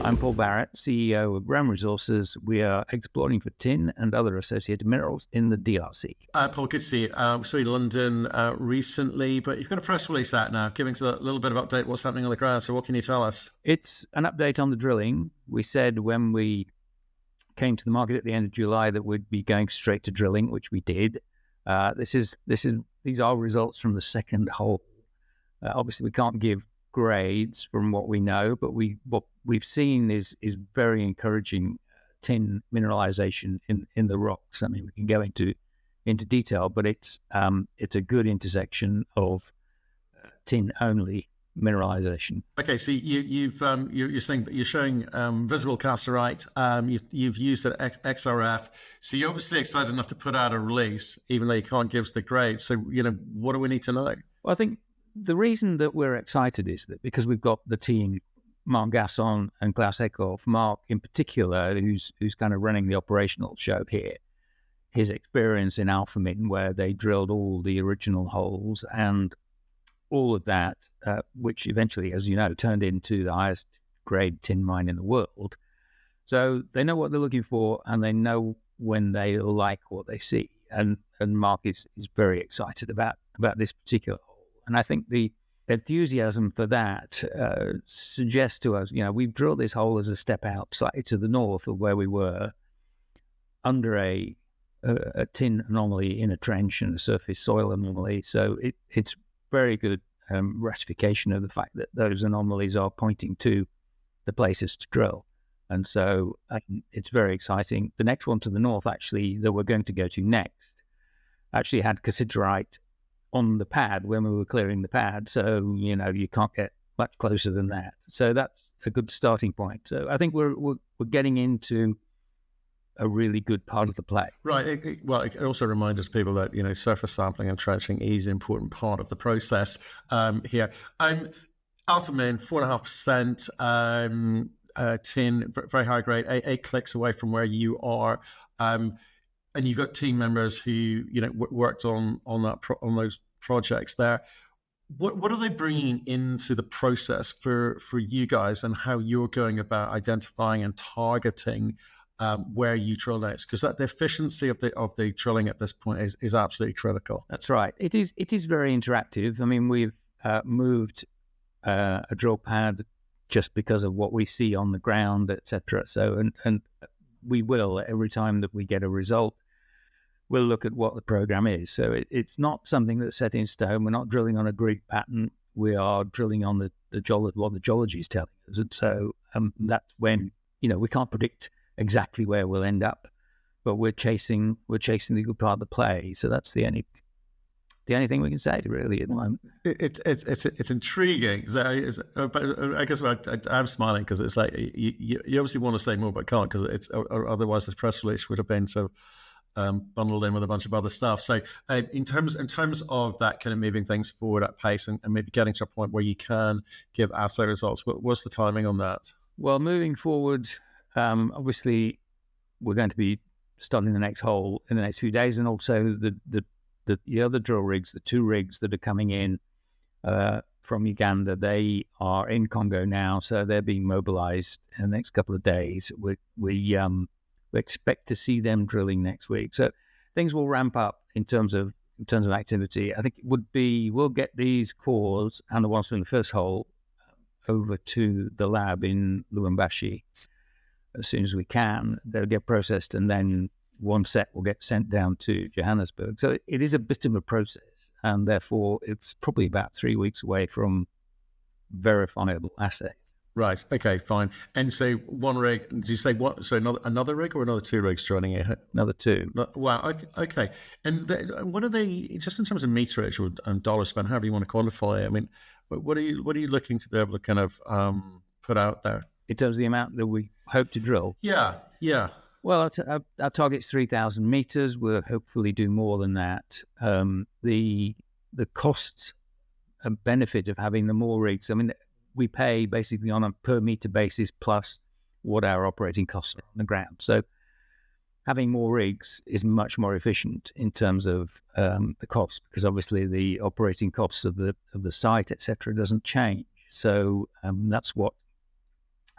I'm Paul Barrett, CEO of Resources. We are exploring for tin and other associated minerals in the DRC. Paul, good to see you. Saw you in London recently, but you've got a press release out now, giving us a little bit of update what's happening on the ground. So what can you tell us? It's an update on the drilling. We said when we came to the market at the end of July that we'd be going straight to drilling, which we did. These are results from the second hole. Obviously, we can't give grades from what we know, but what we've seen is very encouraging tin mineralization in the rocks. I mean, we can go into detail, but it's a good intersection of tin only mineralization. Okay, so you're saying you're showing visible cassiterite. You've used an XRF, so you're obviously excited enough to put out a release, even though you can't give us the grade. So what do we need to know? Well, I think the reason that we're excited is that because we've got the team, Mark Gasson and Klaus Eckhoff, Mark in particular, who's kind of running the operational show here, his experience in Alphamin, where they drilled all the original holes and all of that, which eventually, as you know, turned into the highest grade tin mine in the world. So they know what they're looking for and they know when they like what they see. And Mark is very excited about this particular hole. And I think the enthusiasm for that suggests to us, we've drilled this hole as a step outside to the north of where we were, under a tin anomaly in a trench and a surface soil anomaly. So it's very good ratification of the fact that those anomalies are pointing to the places to drill. And so it's very exciting. The next one to the north, actually, that we're going to go to next, actually had cassiterite on the pad when we were clearing the pad. So, you can't get much closer than that. So that's a good starting point. So I think we're getting into a really good part of the play. Right. It also reminds people that, surface sampling and trenching is an important part of the process here. Alphamin, 4.5% tin, very high grade, 8 clicks away from where you are. And you've got team members who worked on those projects there. What are they bringing into the process for you guys, and how you're going about identifying and targeting where you drill next? Because the efficiency of the drilling at this point is absolutely critical. That's right. It is very interactive. I mean, we've moved a drill pad just because of what we see on the ground, etc. So and we will, every time that we get a result, we'll look at what the program is. So it's not something that's set in stone. We're not drilling on a grid pattern. We are drilling on what the geology is telling us. And so that's when, we can't predict exactly where we'll end up, but we're chasing the good part of the play. So that's the only thing we can say really at the moment. It's intriguing. But I guess I'm smiling because it's like you obviously want to say more, but can't, because otherwise this press release would have been so bundled in with a bunch of other stuff. So in terms of that kind of moving things forward at pace and maybe getting to a point where you can give assay results, what's the timing on that? Well, moving forward, obviously we're going to be starting the next hole in the next few days, and also the other drill rigs, the 2 rigs that are coming in from Uganda, they are in Congo now, so they're being mobilized in the next couple of days. We expect to see them drilling next week, so things will ramp up in terms of activity. I think it would be, we'll get these cores and the ones from the first hole over to the lab in Lubumbashi as soon as we can. They'll get processed, and then one set will get sent down to Johannesburg. So it is a bit of a process, and therefore it's probably about 3 weeks away from verifiable assays. Right. Okay. Fine. And so one rig. Did you say what? So another rig or another 2 rigs joining it? Another 2. Wow. Okay. And what are they? Just in terms of meterage or dollar spent, however you want to quantify it. I mean, what are you looking to be able to kind of put out there in terms of the amount that we hope to drill? Yeah. Well, our target's 3,000 meters. We'll hopefully do more than that. The cost and benefit of having the more rigs, I mean, we pay basically on a per meter basis plus what our operating costs are on the ground. So having more rigs is much more efficient in terms of the cost, because obviously the operating costs of the site, etc., doesn't change. So that's what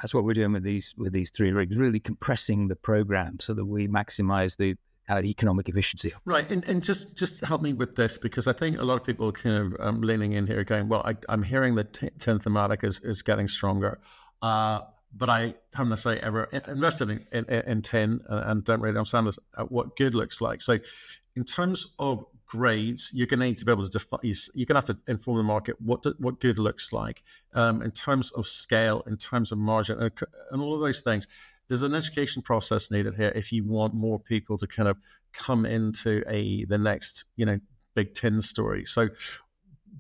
that's what we're doing with these 3 rigs, really compressing the program so that we maximize the economic efficiency. Right, and just help me with this, because I think a lot of people are kind of leaning in here going, well, I'm hearing that tin thematic is getting stronger, but I haven't necessarily ever invested in tin and don't really understand what good looks like. So in terms of grades, you're going to need to be able to define, you're going to have to inform the market what good looks like, in terms of scale, in terms of margin, and all of those things. There's an education process needed here if you want more people to kind of come into the next, big tin story. So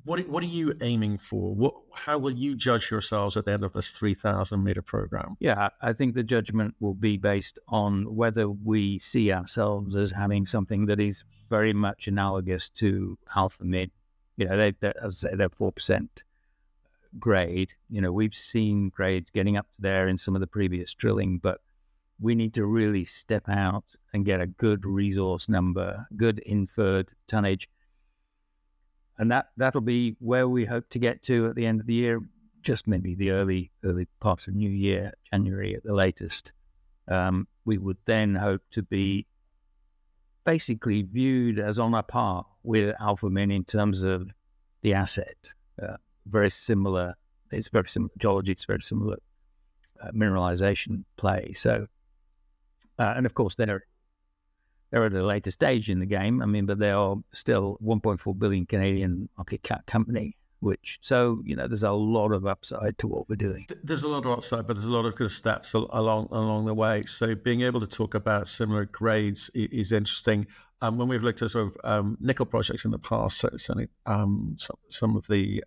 what are you aiming for? How will you judge yourselves at the end of this 3,000 meter program? Yeah, I think the judgment will be based on whether we see ourselves as having something that is very much analogous to Alphamin. They as I say, they're 4% grade. We've seen grades getting up to there in some of the previous drilling, but we need to really step out and get a good resource number, good inferred tonnage. And that'll be where we hope to get to at the end of the year, just maybe the early part of New Year, January at the latest. We would then hope to be basically viewed as on a par with Alphamin in terms of the asset. Very similar. It's very similar geology. It's very similar mineralisation play. So, and of course they're at a later stage in the game. I mean, but they are still 1.4 billion Canadian market cap company. There's a lot of upside to what we're doing. There's a lot of upside, but there's a lot of good steps along the way. So being able to talk about similar grades is interesting. When we've looked at sort of nickel projects in the past, certainly some of the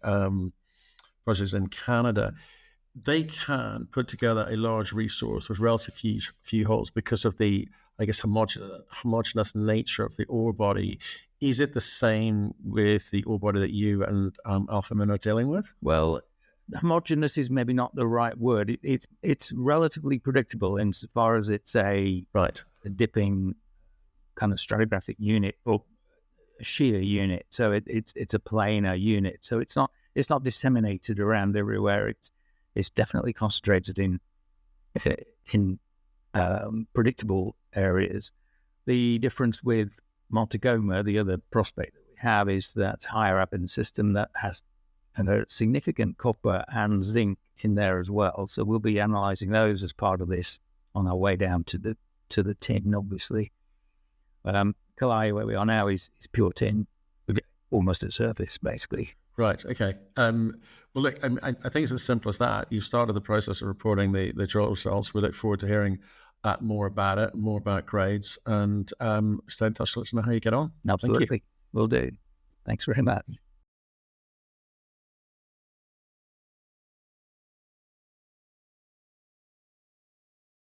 projects in Canada, they can put together a large resource with relatively few holes because of the, I guess, homogeneous nature of the ore body. Is it the same with the ore body that you and Alphamin are dealing with? Well, homogeneous is maybe not the right word. It's relatively predictable insofar as it's a dipping kind of stratigraphic unit or a shear unit. So it's a planar unit. So it's not disseminated around everywhere. It's definitely concentrated in predictable areas. The difference with Montagoma, the other prospect that we have, is that higher up in the system that has a significant copper and zinc in there as well. So we'll be analysing those as part of this on our way down to the tin, obviously. Kalai, where we are now, is pure tin, almost at surface, basically. Right. Okay. Well, look, I think it's as simple as that. You've started the process of reporting the drill results. We look forward to hearing more about it, more about grades, and stay in touch. Let us know how you get on. Absolutely. Will do. Thanks very much.